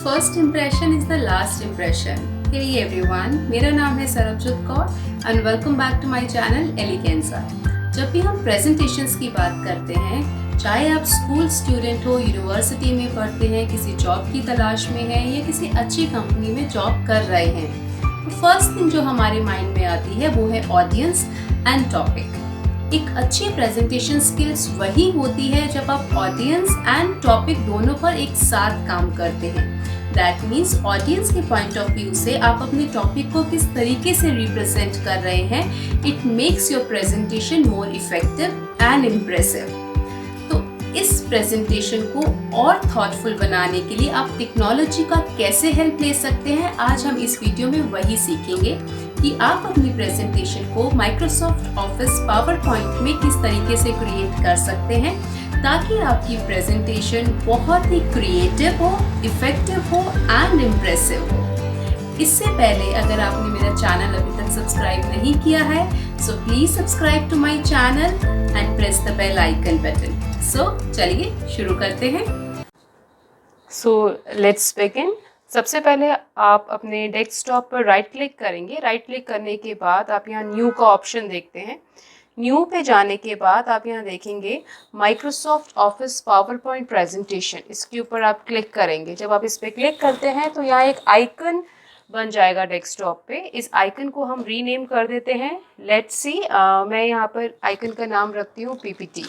First impression is the last impression. Hey everyone, मेरा नाम है Sarabjot Kaur and welcome back to my channel Eleganza. जब भी हम प्रेजेंटेशंस की बात करते हैं, चाहे आप स्कूल स्टूडेंट हो, यूनिवर्सिटी में पढ़ते हैं, किसी जॉब की तलाश में हैं या किसी अच्छी कंपनी में जॉब कर रहे हैं, तो फर्स्ट थिंग जो हमारे माइंड में आती है वो है ऑडियंस एंड टॉपिक। एक अच्छी प्रेजेंटेशन स्किल्स वही होती है जब आप ऑडियंस एंड टॉपिक दोनों पर एक साथ काम करते हैं। दैट मीन्स ऑडियंस के पॉइंट ऑफ व्यू से आप अपने टॉपिक को किस तरीके से रिप्रेजेंट कर रहे हैं, it makes your presentation more effective and impressive. तो इस प्रेजेंटेशन को और थॉटफुल बनाने के लिए आप टेक्नोलॉजी का कैसे हेल्प ले सकते हैं, आज हम इस वीडियो में वही सीखेंगे कि आप अपनी प्रेजेंटेशन को माइक्रोसॉफ्ट ऑफिस पावर पॉइंट में किस तरीके से क्रिएट कर सकते हैं ताकि आपकी प्रेजेंटेशन बहुत ही क्रिएटिव हो, इफेक्टिव हो एंड इम्प्रेसिव हो। इससे पहले अगर आपने मेरा चैनल अभी तक सब्सक्राइब नहीं किया है, so please subscribe to my channel and press the bell icon button. So चलिए शुरू करते हैं। So let's begin. सबसे पहले आप अपने डेस्कटॉप पर राइट क्लिक करेंगे। राइट क्लिक करने के बाद आप यहाँ न्यू का ऑप्शन देखते हैं। न्यू पे जाने के बाद आप यहाँ देखेंगे Microsoft office power point presentation, इसके ऊपर आप क्लिक करेंगे। जब आप इस पर क्लिक करते हैं तो यहाँ एक आइकन बन जाएगा डेस्कटॉप पे। इस आइकन को हम रीनेम कर देते हैं। लेट्स सी, मैं यहाँ पर आइकन का नाम रखती हूँ पीपीटी।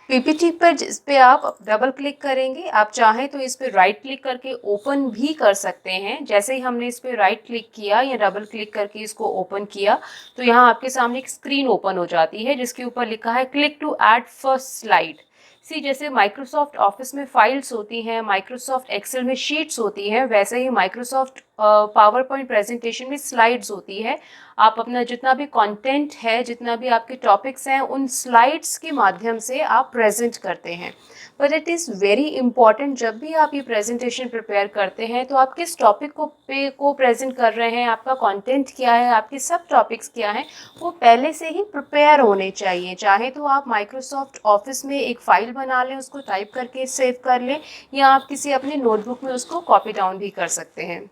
पीपीटी पर जिस पे आप डबल क्लिक करेंगे, आप चाहें तो इस पे राइट क्लिक करके ओपन भी कर सकते हैं। जैसे ही हमने इस पे राइट क्लिक किया या डबल क्लिक करके इसको ओपन किया तो यहाँ आपके सामने एक स्क्रीन ओपन हो जाती है जिसके ऊपर लिखा है click to add first slide. See, जैसे माइक्रोसॉफ्ट ऑफिस में फाइल्स होती हैं, माइक्रोसॉफ्ट एक्सेल में शीट्स होती हैं, वैसे ही माइक्रोसॉफ्ट पावर पॉइंट प्रेजेंटेशन में स्लाइड्स होती है। आप अपना जितना भी कंटेंट है, जितना भी आपके टॉपिक्स हैं, उन स्लाइड्स के माध्यम से आप प्रेजेंट करते हैं। But it is very important, जब भी आप ये प्रेजेंटेशन प्रिपेयर करते हैं तो आप किस टॉपिक को प्रेजेंट कर रहे हैं, आपका कंटेंट क्या है, आपके सब टॉपिक्स क्या हैं, वो पहले से ही प्रिपेयर होने चाहिए। चाहे तो आप माइक्रोसॉफ्ट ऑफिस में एक फाइल बना लें, उसको टाइप करके सेव कर लें, या आप किसी अपने नोटबुक में उसको कॉपी डाउन भी कर सकते हैं।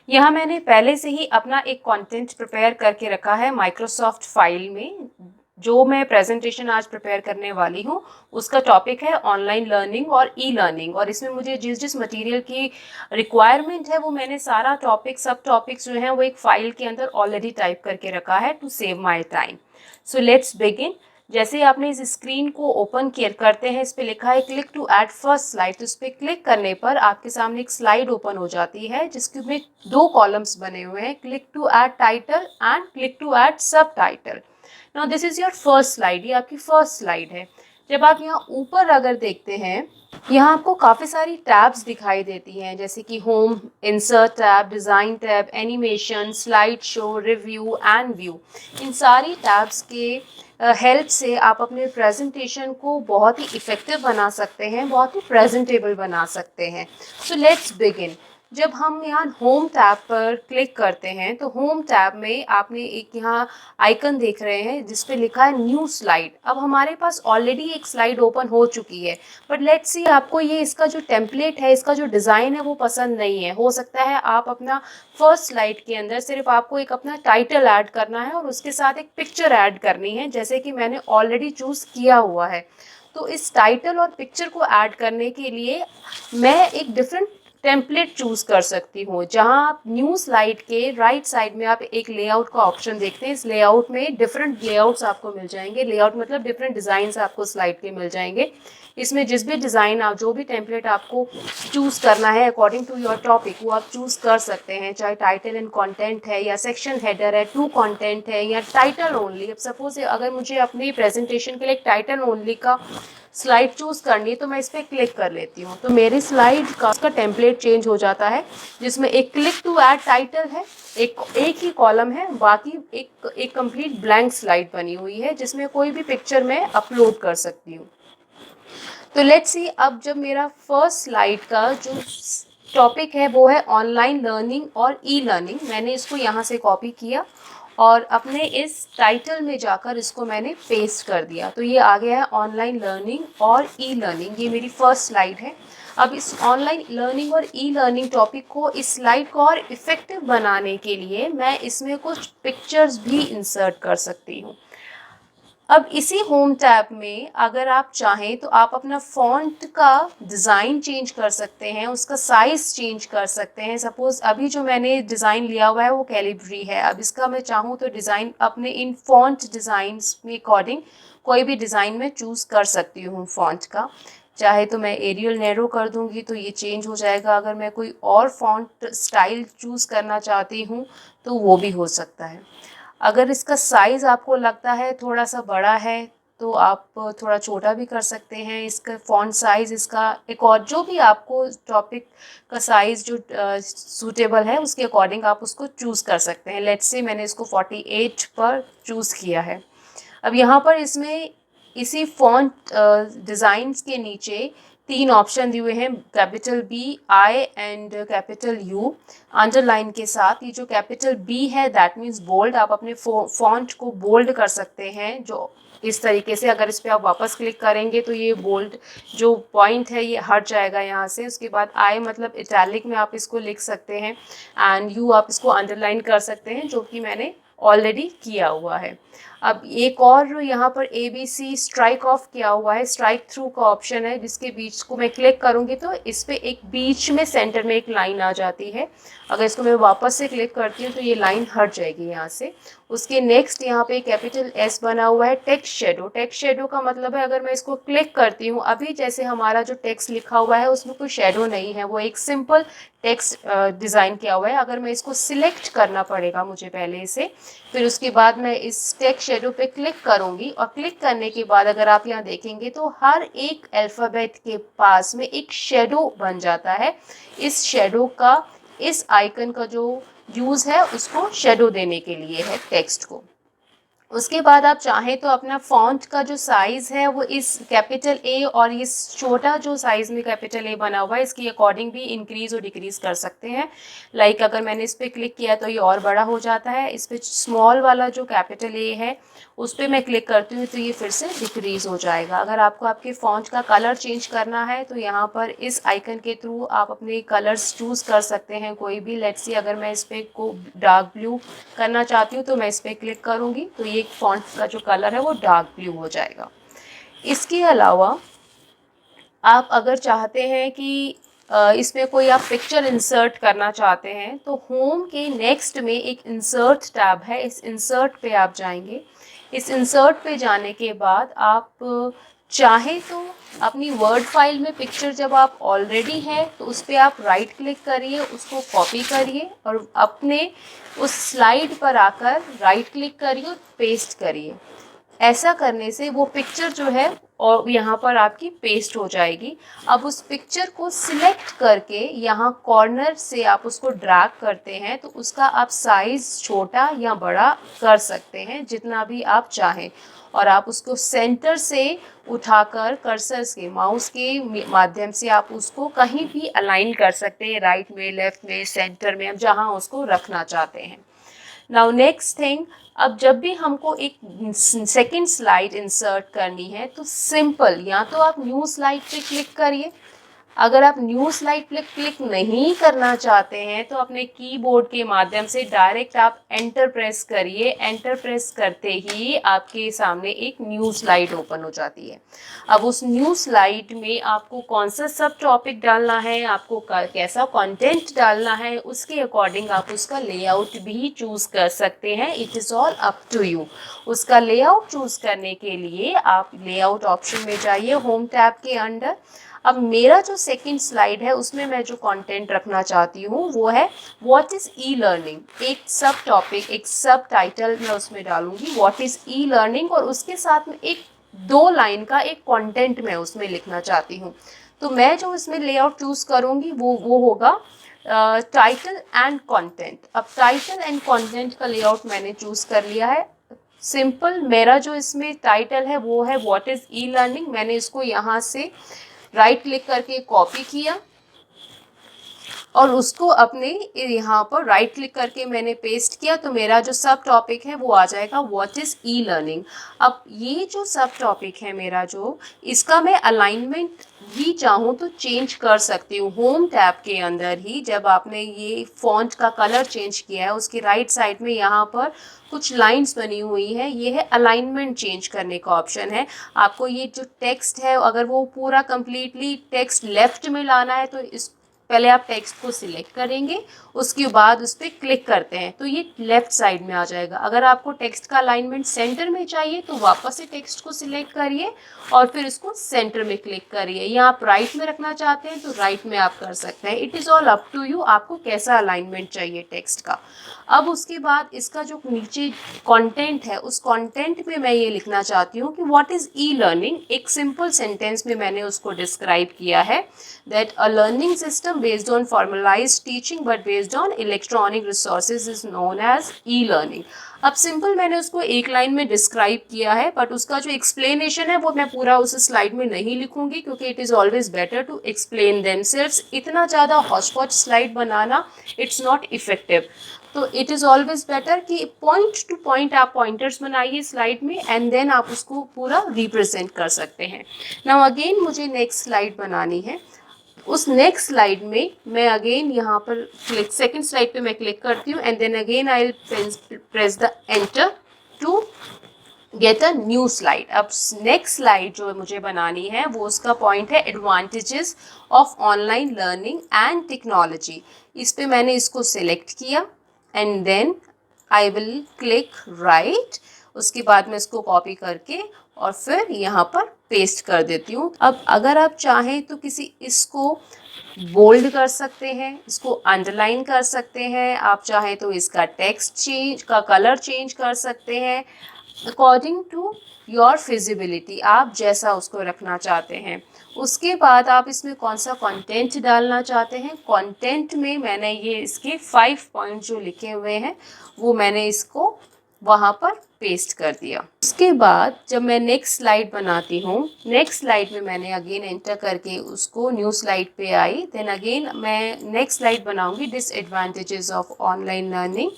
यहाँ मैंने पहले से ही अपना एक कंटेंट प्रिपेयर करके रखा है माइक्रोसॉफ्ट फाइल में। जो मैं प्रेजेंटेशन आज प्रिपेयर करने वाली हूँ उसका टॉपिक है ऑनलाइन लर्निंग और ई लर्निंग, और इसमें मुझे जिस जिस मटेरियल की रिक्वायरमेंट है वो मैंने सारा टॉपिक, सब टॉपिक्स जो हैं वो एक फाइल के अंदर ऑलरेडी टाइप करके रखा है to save my time. So let's begin. जैसे ही आपने इस स्क्रीन को ओपन करते हैं, इस पर लिखा है click to add first slide, तो इस पर क्लिक करने पर आपके सामने एक स्लाइड ओपन हो जाती है जिसके में दो कॉलम्स बने हुए हैं, click to add title and click to add subtitle. Now this is your first slide, ये आपकी फर्स्ट स्लाइड है। जब आप यहाँ ऊपर अगर देखते हैं, यहाँ आपको काफ़ी सारी टैब्स दिखाई देती हैं, जैसे कि home, insert tab, design tab, animation, slide show, review and view. इन सारी टैब्स के हेल्प से आप अपने प्रेजेंटेशन को बहुत ही इफ़ेक्टिव बना सकते हैं, बहुत ही प्रेजेंटेबल बना सकते हैं। So let's begin. जब हम यहाँ होम टैब पर क्लिक करते हैं तो होम टैब में आपने एक यहाँ आइकन देख रहे हैं जिस पे लिखा है न्यू स्लाइड। अब हमारे पास ऑलरेडी एक स्लाइड ओपन हो चुकी है, बट लेट्स सी आपको ये इसका जो टेम्पलेट है, इसका जो डिज़ाइन है वो पसंद नहीं है। हो सकता है आप अपना फर्स्ट स्लाइड के अंदर सिर्फ आपको एक अपना टाइटल ऐड करना है और उसके साथ एक पिक्चर ऐड करनी है, जैसे कि मैंने ऑलरेडी चूज़ किया हुआ है। तो इस टाइटल और पिक्चर को ऐड करने के लिए मैं एक डिफरेंट टेम्पलेट चूज़ कर सकती हूँ, जहाँ आप न्यू स्लाइड के राइट साइड में आप एक लेआउट का ऑप्शन देखते हैं। इस लेआउट में डिफरेंट लेआउट्स आपको मिल जाएंगे। लेआउट मतलब डिफरेंट डिज़ाइंस आपको स्लाइड के मिल जाएंगे। इसमें जिस भी डिज़ाइन आप, जो भी टेम्पलेट आपको चूज़ करना है अकॉर्डिंग टू योर टॉपिक, वो आप चूज़ कर सकते हैं। चाहे टाइटल एंड कंटेंट है, या सेक्शन हेडर है, टू कंटेंट है, या टाइटल ओनली। अब सपोज अगर मुझे अपनी प्रेजेंटेशन के लिए एक टाइटल ओनली का स्लाइड चूज़ करनी है तो मैं इस पर क्लिक कर लेती हूँ, तो मेरी स्लाइड का उसका टेम्पलेट चेंज हो जाता है, जिसमें एक क्लिक टू ऐड टाइटल है, एक ही कॉलम है, बाकी एक कंप्लीट ब्लैंक स्लाइड बनी हुई है जिसमें कोई भी पिक्चर मैं अपलोड कर सकती हूँ। तो लेट्स सी, अब जब मेरा फर्स्ट स्लाइड का जो टॉपिक है वो है ऑनलाइन लर्निंग और ई लर्निंग, मैंने इसको यहाँ से कॉपी किया और अपने इस टाइटल में जाकर इसको मैंने पेस्ट कर दिया। तो ये आ गया है ऑनलाइन लर्निंग और ई लर्निंग, ये मेरी फर्स्ट स्लाइड है। अब इस ऑनलाइन लर्निंग और ई लर्निंग टॉपिक को, इस स्लाइड को और इफ़ेक्टिव बनाने के लिए मैं इसमें कुछ पिक्चर्स भी इंसर्ट कर सकती हूँ। अब इसी होम टैब में अगर आप चाहें तो आप अपना फ़ॉन्ट का डिज़ाइन चेंज कर सकते हैं, उसका साइज़ चेंज कर सकते हैं। सपोज़ अभी जो मैंने डिज़ाइन लिया हुआ है वो कैलिब्री है, अब इसका मैं चाहूँ तो डिज़ाइन अपने इन फ़ॉन्ट डिज़ाइंस में अकॉर्डिंग कोई भी डिज़ाइन मैं चूज़ कर सकती हूँ फ़ॉन्ट का। चाहे तो मैं एरियल नैरो कर दूँगी तो ये चेंज हो जाएगा, अगर मैं कोई और फ़ॉन्ट स्टाइल चूज़ करना चाहती हूँ तो वो भी हो सकता है। अगर इसका साइज़ आपको लगता है थोड़ा सा बड़ा है तो आप थोड़ा छोटा भी कर सकते हैं। इसका फ़ॉन्ट साइज़, इसका एक और जो भी आपको टॉपिक का साइज़ जो सूटेबल है उसके अकॉर्डिंग आप उसको चूज़ कर सकते हैं। लेट्स से मैंने इसको 48 पर चूज़ किया है। अब यहाँ पर इसमें इसी फ़ॉन्ट डिज़ाइंस के नीचे 3 ऑप्शन दिए हुए हैं, capital B, I and capital U underline के साथ। ये जो कैपिटल बी है दैट मीन्स बोल्ड, आप अपने फ़ॉन्ट को बोल्ड कर सकते हैं जो इस तरीके से। अगर इस पर आप वापस क्लिक करेंगे तो ये बोल्ड जो पॉइंट है ये हट जाएगा यहाँ से। उसके बाद आई मतलब इटैलिक में आप इसको लिख सकते हैं, एंड यू आप इसको अंडरलाइन कर सकते हैं जो कि मैंने ऑलरेडी किया हुआ है। अब एक और यहाँ पर ABC स्ट्राइक ऑफ किया हुआ है, स्ट्राइक थ्रू का ऑप्शन है जिसके बीच को मैं क्लिक करूँगी तो इस पर एक बीच में सेंटर में एक लाइन आ जाती है। अगर इसको मैं वापस से क्लिक करती हूँ तो ये लाइन हट जाएगी यहाँ से। उसके नेक्स्ट यहाँ पे कैपिटल S बना हुआ है, टेक्स्ट शेडो। टेक्स्ट शेडो का मतलब है अगर मैं इसको क्लिक करती हूँ, अभी जैसे हमारा जो टेक्स्ट लिखा हुआ है उसमें कोई शेडो नहीं है, वो एक सिंपल टेक्स्ट डिज़ाइन किया हुआ है। अगर मैं इसको सिलेक्ट करना पड़ेगा मुझे पहले से, फिर उसके बाद मैं इस टेक्स्ट शेडो पे क्लिक करूँगी और क्लिक करने के बाद अगर आप यहाँ देखेंगे तो हर एक अल्फ़ाबेट के पास में एक शेडो बन जाता है। इस शेडो का, इस आइकन का जो यूज़ है उसको शेडो देने के लिए है टेक्स्ट को। उसके बाद आप चाहें तो अपना फ़ॉन्ट का जो साइज़ है वो इस कैपिटल ए और इस छोटा जो साइज़ में कैपिटल ए बना हुआ है इसके अकॉर्डिंग भी इंक्रीज़ और डिक्रीज़ कर सकते हैं। लाइक अगर मैंने इस पर क्लिक किया तो ये और बड़ा हो जाता है। इस पर स्मॉल वाला जो कैपिटल ए है उस पर मैं क्लिक करती हूँ तो ये फिर से डिक्रीज़ हो जाएगा। अगर आपको आपके फ़ॉन्ट का कलर चेंज करना है तो यहाँ पर इस आइकन के थ्रू आप अपने कलर्स चूज़ कर सकते हैं कोई भी। लेट्स सी अगर मैं इस पर को डार्क ब्लू करना चाहती हूँ तो मैं इस पर क्लिक करूँगी तो ये फ़ॉन्ट का जो कलर है वो डार्क ब्लू हो जाएगा। इसके अलावा आप अगर चाहते हैं कि इसमें कोई आप पिक्चर इंसर्ट करना चाहते हैं तो होम के नेक्स्ट में एक इंसर्ट टैब है, इस इंसर्ट पे आप जाएंगे। इस इंसर्ट पे जाने के बाद आप चाहें तो अपनी वर्ड फाइल में पिक्चर जब आप ऑलरेडी है तो उस पर आप राइट क्लिक करिए, उसको कॉपी करिए और अपने उस स्लाइड पर आकर राइट क्लिक करिए और पेस्ट करिए। ऐसा करने से वो पिक्चर जो है और यहाँ पर आपकी पेस्ट हो जाएगी। अब उस पिक्चर को सिलेक्ट करके यहाँ कॉर्नर से आप उसको ड्रैग करते हैं तो उसका आप साइज़ छोटा या बड़ा कर सकते हैं जितना भी आप चाहें, और आप उसको सेंटर से उठाकर कर्सर्स के माउस के माध्यम से आप उसको कहीं भी अलाइन कर सकते हैं, राइट में, लेफ्ट में, सेंटर में, अब जहाँ उसको रखना चाहते हैं। नाउ नेक्स्ट थिंग, अब जब भी हमको एक सेकंड स्लाइड इंसर्ट करनी है तो सिंपल या तो आप न्यू स्लाइड पे क्लिक करिए। अगर आप न्यू स्लाइड पे क्लिक नहीं करना चाहते हैं तो अपने कीबोर्ड के माध्यम से डायरेक्ट आप एंटर प्रेस करिए। एंटर प्रेस करते ही आपके सामने एक न्यू स्लाइड ओपन हो जाती है। अब उस न्यू स्लाइड में आपको कौन सा सब टॉपिक डालना है, आपको कैसा कंटेंट डालना है, उसके अकॉर्डिंग आप उसका लेआउट भी चूज़ कर सकते हैं। It is all up to you. उसका लेआउट चूज़ करने के लिए आप लेआउट ऑप्शन में जाइए होम टैब के अंडर। अब मेरा जो सेकंड स्लाइड है उसमें मैं जो कंटेंट रखना चाहती हूँ वो है व्हाट इज़ ई लर्निंग। एक सब टॉपिक, एक सब टाइटल मैं उसमें डालूंगी व्हाट इज़ ई लर्निंग, और उसके साथ में एक 2 लाइन का एक कंटेंट मैं उसमें लिखना चाहती हूँ। तो मैं जो इसमें लेआउट चूज़ करूँगी वो होगा टाइटल एंड कंटेंट। अब टाइटल एंड कंटेंट का लेआउट मैंने चूज़ कर लिया है। सिंपल मेरा जो इसमें टाइटल है वो है व्हाट इज़ ई लर्निंग। मैंने इसको यहाँ से राइट क्लिक करके कॉपी किया और उसको अपने यहाँ पर राइट क्लिक करके मैंने पेस्ट किया, तो मेरा जो सब टॉपिक है वो आ जाएगा व्हाट इज़ ई लर्निंग। अब ये जो सब टॉपिक है मेरा जो, इसका मैं अलाइनमेंट भी चाहूँ तो चेंज कर सकती हूँ। होम टैब के अंदर ही जब आपने ये फॉन्ट का कलर चेंज किया है, उसकी राइट साइड में यहाँ पर कुछ लाइंस बनी हुई है, ये है अलाइनमेंट चेंज करने का ऑप्शन है। आपको ये जो टेक्स्ट है अगर वो पूरा कंप्लीटली टेक्स्ट लेफ्ट में लाना है तो इस पहले आप टेक्स्ट को सिलेक्ट करेंगे, उसके बाद उस पर क्लिक करते हैं तो ये लेफ्ट साइड में आ जाएगा। अगर आपको टेक्स्ट का अलाइनमेंट सेंटर में चाहिए तो वापस से टेक्स्ट को सिलेक्ट करिए और फिर इसको सेंटर में क्लिक करिए, या आप राइट में रखना चाहते हैं तो राइट में आप कर सकते हैं। It is all up to you, आपको कैसा अलाइनमेंट चाहिए टेक्स्ट का। अब उसके बाद इसका जो नीचे कंटेंट है, उस कंटेंट में मैं ये लिखना चाहती हूँ कि व्हाट इज़ ई लर्निंग। एक सिंपल सेंटेंस में मैंने उसको डिस्क्राइब किया है, that a learning system based on formalised teaching but based on electronic resources is known as e learning. अब सिंपल मैंने उसको एक लाइन में डिस्क्राइब किया है, बट उसका जो एक्सप्लेनेशन है वो मैं पूरा उस स्लाइड में नहीं लिखूंगी, क्योंकि it is always better to explain themselves. इतना ज़्यादा हॉच पॉच स्लाइड बनाना इट्स नॉट इफेक्टिव। तो इट इज़ ऑलवेज बेटर कि पॉइंट टू पॉइंट आप पॉइंटर्स बनाइए स्लाइड में, एंड देन आप उसको पूरा रिप्रेजेंट कर सकते हैं। नाउ अगेन मुझे नेक्स्ट स्लाइड बनानी है। उस नेक्स्ट स्लाइड में मैं अगेन यहाँ पर क्लिक, सेकंड स्लाइड पे मैं क्लिक करती हूँ, and then again I will press the enter to get a new slide. अब नेक्स्ट स्लाइड जो मुझे बनानी है वो उसका पॉइंट है advantages of online learning and technology. इस पे मैंने इसको सिलेक्ट किया and then I will click right. उसके बाद मैं इसको कॉपी करके और फिर यहाँ पर पेस्ट कर देती हूँ। अब अगर आप चाहें तो किसी इसको बोल्ड कर सकते हैं, इसको अंडरलाइन कर सकते हैं, आप चाहें तो इसका टेक्स्ट चेंज का कलर चेंज कर सकते हैं अकॉर्डिंग टू योर फिजिबिलिटी, आप जैसा उसको रखना चाहते हैं। उसके बाद आप इसमें कौन सा कंटेंट डालना चाहते हैं, कंटेंट में मैंने ये इसके 5 पॉइंट जो लिखे हुए हैं वो मैंने इसको वहाँ पर पेस्ट कर दिया। उसके बाद जब मैं नेक्स्ट स्लाइड बनाती हूँ, नेक्स्ट स्लाइड में मैंने अगेन एंटर करके उसको न्यू स्लाइड पे आई, देन अगेन मैं नेक्स्ट स्लाइड बनाऊंगी डिसएडवांटेजेस ऑफ ऑनलाइन लर्निंग।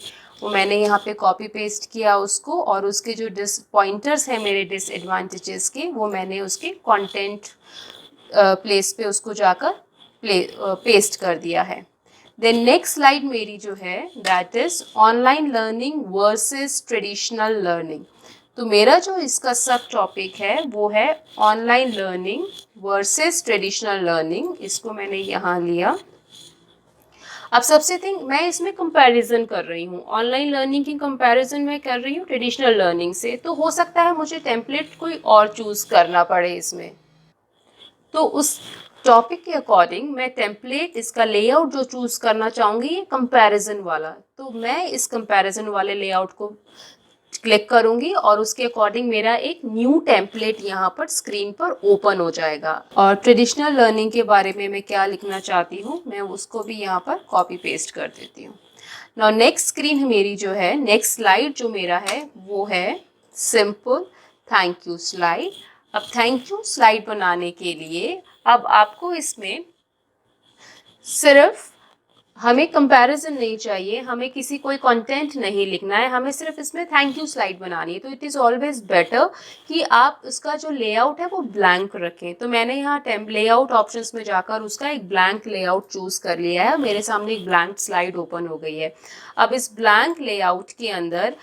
वो मैंने यहाँ पे कॉपी पेस्ट किया उसको, और उसके जो पॉइंटर्स हैं मेरे डिसएडवांटेजेस के वो मैंने उसके कंटेंट प्लेस पे उसको जाकर पेस्ट कर दिया है। देन नेक्स्ट स्लाइड मेरी जो है that is online learning versus traditional learning. तो मेरा जो इसका सब टॉपिक है वो है online learning versus traditional learning. इसको मैंने यहाँ लिया। अब सबसे थिंग मैं इसमें कंपैरिजन कर रही हूँ, ऑनलाइन लर्निंग की कंपैरिजन मैं कर रही हूँ ट्रेडिशनल लर्निंग से, तो हो सकता है मुझे टेम्पलेट कोई और चूज़ करना पड़े इसमें। तो उस टॉपिक के अकॉर्डिंग मैं टेम्पलेट इसका लेआउट जो चूज़ करना चाहूँगी ये कंपैरिजन वाला, तो मैं इस कंपैरिजन वाले लेआउट को क्लिक करूंगी और उसके अकॉर्डिंग मेरा एक न्यू टेम्पलेट यहाँ पर स्क्रीन पर ओपन हो जाएगा। और ट्रेडिशनल लर्निंग के बारे में मैं क्या लिखना चाहती हूँ मैं उसको भी यहाँ पर कॉपी पेस्ट कर देती हूँ। नाउ नेक्स्ट स्क्रीन मेरी जो है, नेक्स्ट स्लाइड जो मेरा है वो है सिंपल थैंक यू स्लाइड। अब थैंक यू स्लाइड बनाने के लिए अब आपको इसमें सिर्फ हमें कंपैरिजन नहीं चाहिए, हमें किसी कोई कंटेंट नहीं लिखना है, हमें सिर्फ इसमें थैंक यू स्लाइड बनानी है। तो इट इज़ ऑलवेज बेटर कि आप उसका जो लेआउट है वो ब्लैंक रखें। तो मैंने यहाँ लेआउट ऑप्शंस में जाकर उसका एक ब्लैंक लेआउट चूज़ कर लिया है, मेरे सामने एक ब्लैंक स्लाइड ओपन हो गई है। अब इस ब्लैंक लेआउट के अंदर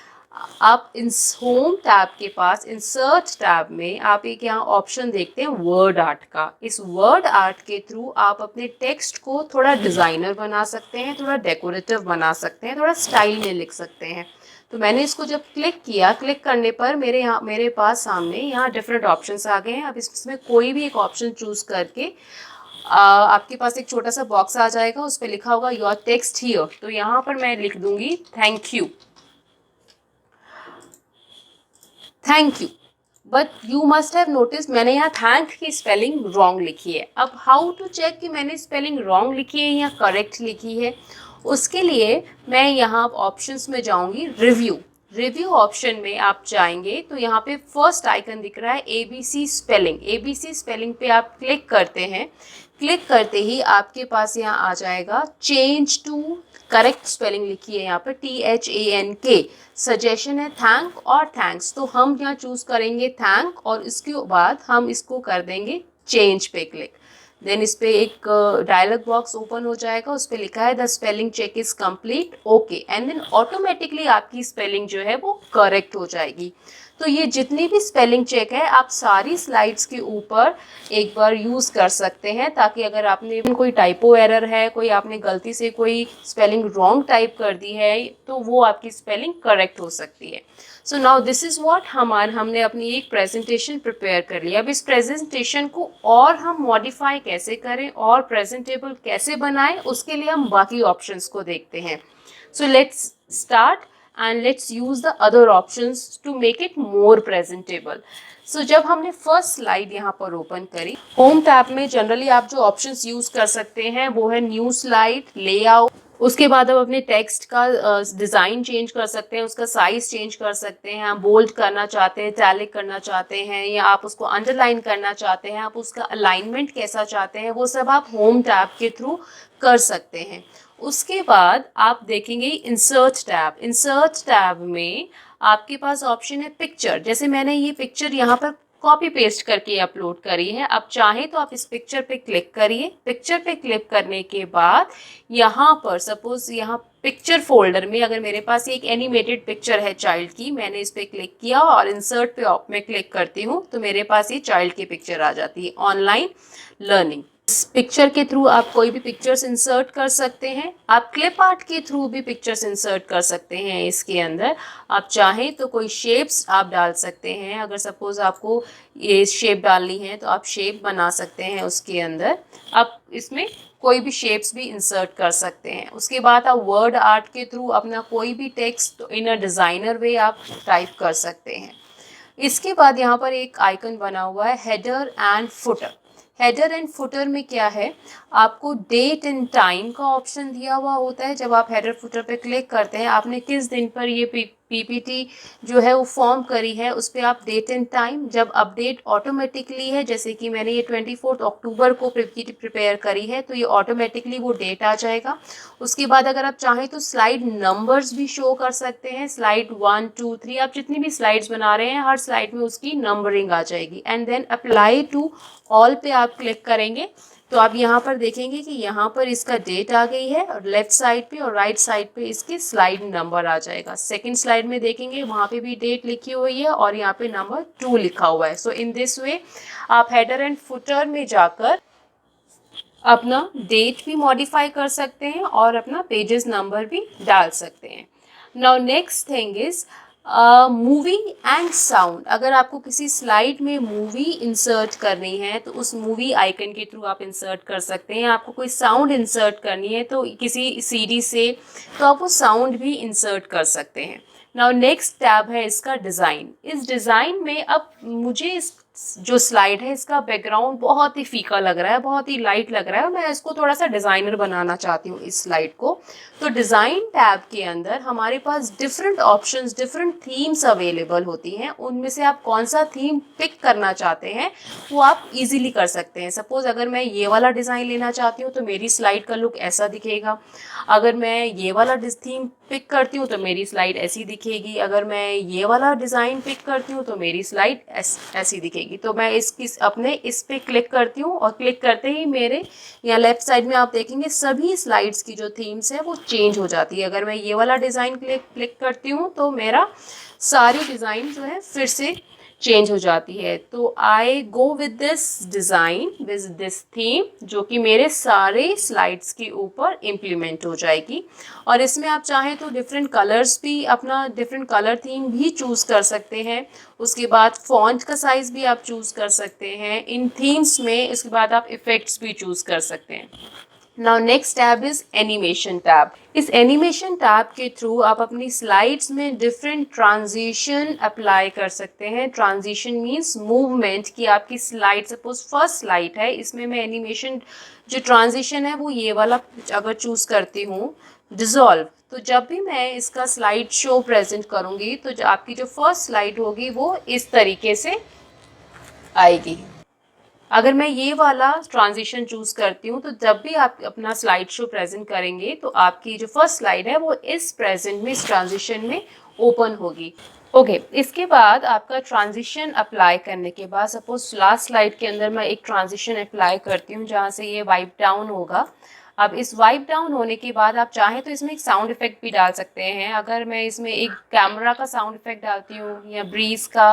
आप इस होम टैब के पास इंसर्ट टैब में आप एक यहाँ ऑप्शन देखते हैं वर्ड आर्ट का। इस वर्ड आर्ट के थ्रू आप अपने टेक्स्ट को थोड़ा डिज़ाइनर बना सकते हैं, थोड़ा डेकोरेटिव बना सकते हैं, थोड़ा स्टाइल में लिख सकते हैं। तो मैंने इसको जब क्लिक किया, क्लिक करने पर मेरे पास सामने यहाँ डिफरेंट ऑप्शंस आ गए हैं। अब इसमें कोई भी एक ऑप्शन चूज़ करके आपके पास एक छोटा सा बॉक्स आ जाएगा, उस पर लिखा होगा योर टेक्स्ट हियर। तो यहाँ पर मैं लिख दूंगी thank you, thank you. But you must have notice मैंने यहाँ थैंक की स्पेलिंग रॉन्ग लिखी है। अब हाउ टू चेक कि मैंने स्पेलिंग रॉन्ग लिखी है या करेक्ट लिखी है, उसके लिए मैं यहाँ ऑप्शंस में जाऊँगी रिव्यू। रिव्यू ऑप्शन में आप जाएंगे तो यहाँ पे फर्स्ट आइकन दिख रहा है ABC स्पेलिंग। ABC स्पेलिंग पे आप क्लिक करते हैं। क्लिक करते ही आपके पास यहाँ आ जाएगा चेंज टू, करेक्ट स्पेलिंग लिखी है यहाँ पर THANK, सजेशन है थैंक और थैंक्स, तो हम यहाँ चूज करेंगे थैंक और इसके बाद हम इसको कर देंगे चेंज पे क्लिक। देन इस पे एक डायलॉग बॉक्स ओपन हो जाएगा, उस पर लिखा है the spelling check is complete, okay, and then automatically आपकी स्पेलिंग जो है वो करेक्ट हो जाएगी। तो ये जितनी भी स्पेलिंग चेक है आप सारी स्लाइड्स के ऊपर एक बार यूज़ कर सकते हैं, ताकि अगर आपने कोई टाइपो एरर है, कोई आपने गलती से कोई स्पेलिंग रॉन्ग टाइप कर दी है, तो वो आपकी स्पेलिंग करेक्ट हो सकती है। So now this is what हमने अपनी एक प्रेजेंटेशन प्रिपेयर कर लिया। अब इस प्रेजेंटेशन को और हम मॉडिफाई कैसे करें और प्रेजेंटेबल कैसे बनाएं, उसके लिए हम बाकी ऑप्शंस को देखते हैं। So let's start and let's use the other options to make it more presentable. So जब हमने फर्स्ट स्लाइड यहाँ पर ओपन करी, होम टैब में जनरली आप जो ऑप्शंस यूज कर सकते हैं वो है न्यू स्लाइड, लेआउट, उसके बाद आप अपने टेक्स्ट का डिज़ाइन चेंज कर सकते हैं, उसका साइज चेंज कर सकते हैं, आप बोल्ड करना चाहते हैं, इटैलिक करना चाहते हैं, या आप उसको अंडरलाइन करना चाहते हैं, आप उसका अलाइनमेंट कैसा चाहते हैं, वो सब आप होम टैब के थ्रू कर सकते हैं। उसके बाद आप देखेंगे इंसर्ट टैब। इंसर्ट टैब में आपके पास ऑप्शन है पिक्चर, जैसे मैंने ये पिक्चर यहाँ पर कॉपी पेस्ट करके अपलोड करी है। आप चाहें तो आप इस पिक्चर पे क्लिक करिए। पिक्चर पे क्लिक करने के बाद यहाँ पर सपोज यहाँ पिक्चर फोल्डर में अगर मेरे पास एक एनिमेटेड पिक्चर है चाइल्ड की, मैंने इस पे क्लिक किया और इंसर्ट पे में क्लिक करती हूँ तो मेरे पास ये चाइल्ड की पिक्चर आ जाती है, ऑनलाइन लर्निंग। इस पिक्चर के थ्रू आप कोई भी पिक्चर्स इंसर्ट कर सकते हैं। आप क्लिप आर्ट के थ्रू भी पिक्चर्स इंसर्ट कर सकते हैं। इसके अंदर आप चाहें तो कोई शेप्स आप डाल सकते हैं। अगर सपोज आपको ये शेप डालनी है तो आप शेप बना सकते हैं उसके अंदर। आप इसमें कोई भी शेप्स भी इंसर्ट कर सकते हैं। उसके बाद आप वर्ड आर्ट के थ्रू अपना कोई भी टेक्स्ट इन अ डिज़ाइनर वे आप टाइप कर सकते हैं। इसके बाद यहाँ पर एक आइकन बना हुआ है header and footer. Header and footer में क्या है, आपको डेट एंड टाइम का ऑप्शन दिया हुआ होता है। जब आप हेडर फुटर पे क्लिक करते हैं, आपने किस दिन पर ये पीपीटी जो है वो फॉर्म करी है, उस पर आप डेट एंड टाइम, जब अपडेट ऑटोमेटिकली है, जैसे कि मैंने ये 24 अक्टूबर को पीपीटी प्रिपेयर करी है तो ये ऑटोमेटिकली वो डेट आ जाएगा। उसके बाद अगर आप चाहें तो स्लाइड नंबर्स भी शो कर सकते हैं। स्लाइड 1 2 3 आप जितनी भी स्लाइड्स बना रहे हैं हर स्लाइड में उसकी नंबरिंग आ जाएगी। And then apply to all पे आप क्लिक करेंगे तो आप यहाँ पर देखेंगे कि यहाँ पर इसका डेट आ गई है और लेफ्ट साइड पे और राइट साइड पे इसके स्लाइड नंबर आ जाएगा। सेकंड स्लाइड में देखेंगे वहाँ पे भी डेट लिखी हुई है और यहाँ पे नंबर 2 लिखा हुआ है। सो इन दिस वे आप हेडर एंड फुटर में जाकर अपना डेट भी मॉडिफाई कर सकते हैं और अपना पेजेस नंबर भी डाल सकते हैं। Now next thing is movie and sound. अगर आपको किसी स्लाइड में मूवी इंसर्ट करनी है तो उस मूवी आइकन के थ्रू आप इंसर्ट कर सकते हैं। आपको कोई साउंड इंसर्ट करनी है तो किसी सीडी से, तो आप वो साउंड भी इंसर्ट कर सकते हैं। नाउ नेक्स्ट टैब है इसका डिज़ाइन। इस डिज़ाइन में अब मुझे इस जो स्लाइड है इसका बैकग्राउंड बहुत ही फीका लग रहा है, बहुत ही लाइट लग रहा है, मैं इसको थोड़ा सा डिज़ाइनर बनाना चाहती हूँ इस स्लाइड को। तो डिज़ाइन टैब के अंदर हमारे पास different options, different themes available होती हैं। उनमें से आप कौन सा थीम पिक करना चाहते हैं वो आप इजीली कर सकते हैं। सपोज अगर मैं ये वाला डिज़ाइन लेना चाहती हूँ तो मेरी स्लाइड का लुक ऐसा दिखेगा। अगर मैं ये वाला थीम पिक करती हूँ तो मेरी स्लाइड ऐसी दिखेगी। अगर मैं ये वाला डिज़ाइन पिक करती हूँ तो मेरी स्लाइड ऐसी दिखेगी। तो मैं अपने इस पे क्लिक करती हूँ और क्लिक करते ही मेरे यहाँ लेफ्ट साइड में आप देखेंगे सभी स्लाइड्स की जो थीम्स है वो चेंज हो जाती है। अगर मैं ये वाला डिज़ाइन क्लिक करती हूँ तो मेरा सारी डिज़ाइन जो है फिर से चेंज हो जाती है। तो I go with this design, with this theme, जो कि मेरे सारे स्लाइड्स के ऊपर इम्प्लीमेंट हो जाएगी। और इसमें आप चाहें तो डिफरेंट कलर्स भी, अपना डिफरेंट कलर थीम भी चूज़ कर सकते हैं। उसके बाद फॉन्ट का साइज़ भी आप चूज़ कर सकते हैं इन थीम्स में। इसके बाद आप इफ़ेक्ट्स भी चूज़ कर सकते हैं। Now next tab is animation tab. इस एनिमेशन टैब के थ्रू आप अपनी स्लाइड्स में डिफरेंट ट्रांजिशन अप्लाई कर सकते हैं। ट्रांजिशन मीन्स मूवमेंट की आपकी स्लाइड, सपोज फर्स्ट स्लाइड है, इसमें मैं एनिमेशन जो ट्रांजिशन है वो ये वाला अगर चूज़ करती हूँ डिज़ोल्व, तो जब भी मैं इसका स्लाइड शो प्रेजेंट करूँगी तो आपकी जो फर्स्ट स्लाइड होगी वो इस तरीके से आएगी। अगर मैं ये वाला ट्रांजिशन चूज़ करती हूँ तो जब भी आप अपना स्लाइड शो प्रेजेंट करेंगे तो आपकी जो फर्स्ट स्लाइड है वो इस प्रेजेंट में, इस ट्रांजिशन में ओपन होगी। ओके, इसके बाद आपका ट्रांजिशन अप्लाई करने के बाद सपोज लास्ट स्लाइड के अंदर मैं एक ट्रांजिशन अप्लाई करती हूँ जहाँ से ये वाइप डाउन होगा। अब इस वाइप डाउन होने के बाद आप चाहें तो इसमें एक साउंड इफेक्ट भी डाल सकते हैं। अगर मैं इसमें एक कैमरा का साउंड इफेक्ट डालती हूँ या ब्रीज का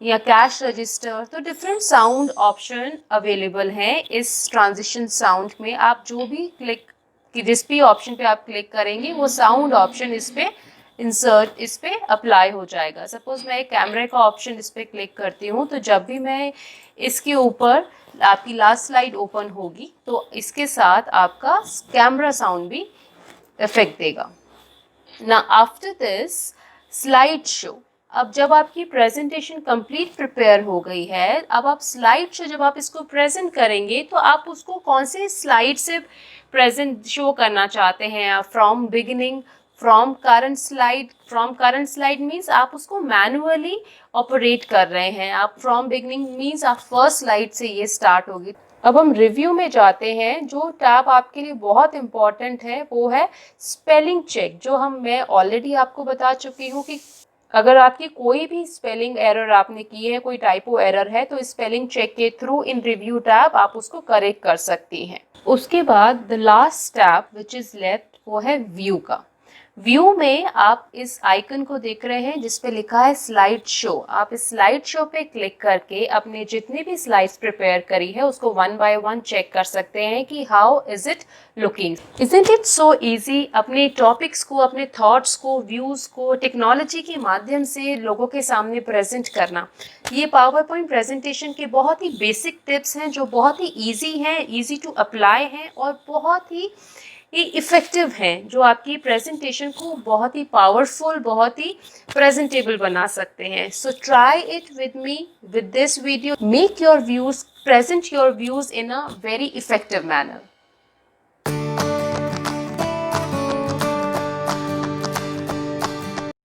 या कैश रजिस्टर, तो डिफरेंट साउंड ऑप्शन अवेलेबल हैं इस ट्रांजिशन साउंड में। आप जो भी क्लिक कि जिस भी ऑप्शन पे आप क्लिक करेंगे वो साउंड ऑप्शन इस पे इंसर्ट, इस पे अप्लाई हो जाएगा। सपोज मैं एक कैमरे का ऑप्शन इस पे क्लिक करती हूँ तो जब भी मैं इसके ऊपर आपकी लास्ट स्लाइड ओपन होगी तो इसके साथ आपका कैमरा साउंड भी इफेक्ट देगा ना। आफ्टर दिस स्लाइड शो, अब जब आपकी प्रेजेंटेशन कंप्लीट प्रिपेयर हो गई है, अब आप स्लाइड शो जब आप इसको प्रेजेंट करेंगे तो आप उसको कौन से स्लाइड से प्रेजेंट शो करना चाहते हैं। आप from beginning, from current slide means आप उसको मैनुअली ऑपरेट कर रहे हैं। आप फ्रॉम बिगिनिंग मीन्स आप फर्स्ट स्लाइड से ये स्टार्ट होगी। अब हम रिव्यू में जाते हैं। जो टैब आपके लिए बहुत इंपॉर्टेंट है वो है स्पेलिंग चेक, जो मैं ऑलरेडी आपको बता चुकी हूँ कि अगर आपकी कोई भी स्पेलिंग एरर आपने की है, कोई टाइपो एरर है, तो स्पेलिंग चेक के थ्रू इन रिव्यू टैब आप उसको करेक्ट कर सकती हैं। उसके बाद the last tab which is left वो है व्यू का। व्यू में आप इस आइकन को देख रहे हैं जिस पे लिखा है स्लाइड शो। आप इस स्लाइड शो पे क्लिक करके अपने जितनी भी स्लाइड्स प्रिपेयर करी है उसको वन बाय वन चेक कर सकते हैं कि how is it looking. Isn't it so easy अपने टॉपिक्स को, अपने थॉट्स को, व्यूज़ को टेक्नोलॉजी के माध्यम से लोगों के सामने प्रेजेंट करना। ये पावर पॉइंट प्रेजेंटेशन के बहुत ही बेसिक टिप्स हैं जो बहुत ही ईजी हैं, ईजी टू अप्लाई हैं और बहुत ही इफ़ेक्टिव हैं, जो आपकी प्रेजेंटेशन को बहुत ही पावरफुल, बहुत ही प्रेजेंटेबल बना सकते हैं। So try it with me with this video. Make your views, present your views in a very effective manner.